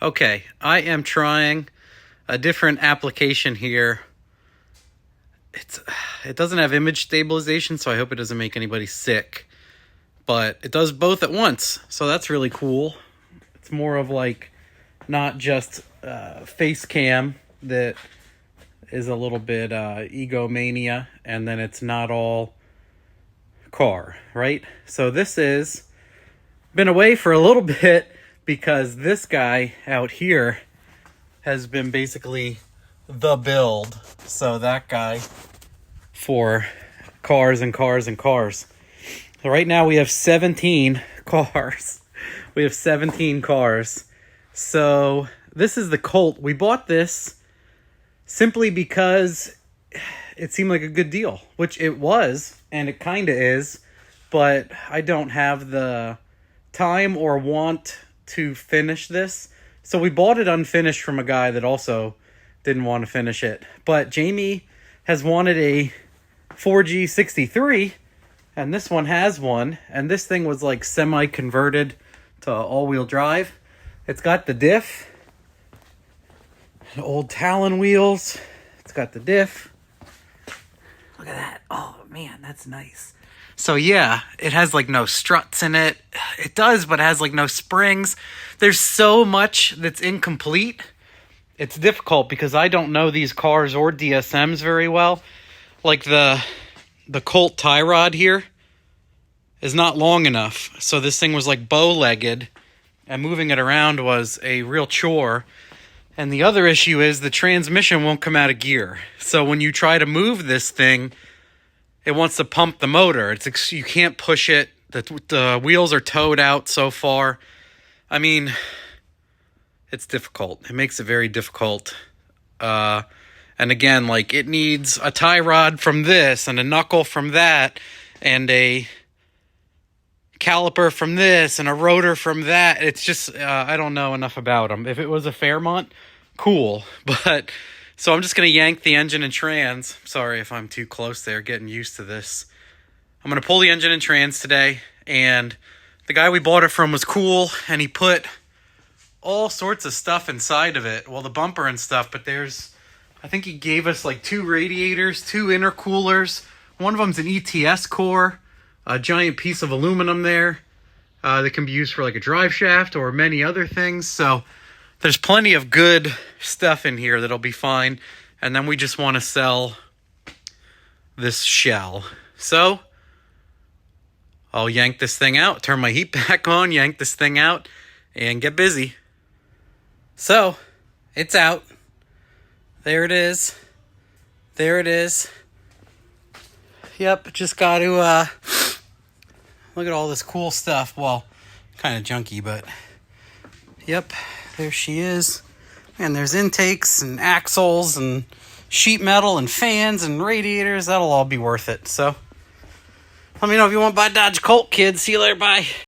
Okay, I am trying a different application here. It doesn't have image stabilization, so I hope it doesn't make anybody sick. But it does both at once, so that's really cool. It's more of like not just face cam that is a little bit egomania, and then it's not all car, right? So this is been away for a little bit because this guy out here has been basically the build. So that guy for cars and cars and cars. So right now we have 17 cars. We have 17 cars. So this is the Colt. We bought this simply because it seemed like a good deal, which it was, and it kind of is, but I don't have the time or want to finish this. So we bought it unfinished from a guy that also didn't want to finish it. But Jamie has wanted a 4G63, and this one has one, and this thing was like semi-converted to all-wheel drive. It's got the diff, old Talon wheels. It's got the diff. Look at that. Oh, man, that's nice. So, yeah, it has, like, no struts in it. It does, but it has, like, no springs. There's so much that's incomplete. It's difficult because I don't know these cars or DSMs very well. Like, the Colt tie rod here is not long enough. So this thing was, like, bow-legged, and moving it around was a real chore. And the other issue is the transmission won't come out of gear. So when you try to move this thing, it wants to pump the motor. You can't push it. The wheels are towed out so far. I mean, it's difficult. It makes it very difficult. And again, like, it needs a tie rod from this and a knuckle from that and a caliper from this and a rotor from that. It's just, I don't know enough about them. If it was a Fairmont, cool. But so I'm just going to yank the engine and trans. Sorry if I'm too close there, getting used to this. I'm going to pull the engine and trans today, and the guy we bought it from was cool, and he put all sorts of stuff inside of it. Well, the bumper and stuff, but I think he gave us like 2 radiators, 2 intercoolers. One of them's an ETS core, a giant piece of aluminum there that can be used for like a drive shaft or many other things. So there's plenty of good stuff in here that'll be fine. And then we just want to sell this shell. So I'll yank this thing out, turn my heat back on, yank this thing out, and get busy. So it's out. There it is. There it is. Yep, just got to look at all this cool stuff. Well, kind of junky, but yep, there she is. And there's intakes and axles and sheet metal and fans and radiators. That'll all be worth it. So let me know if you want to buy Dodge Colt, kids. See you later. Bye.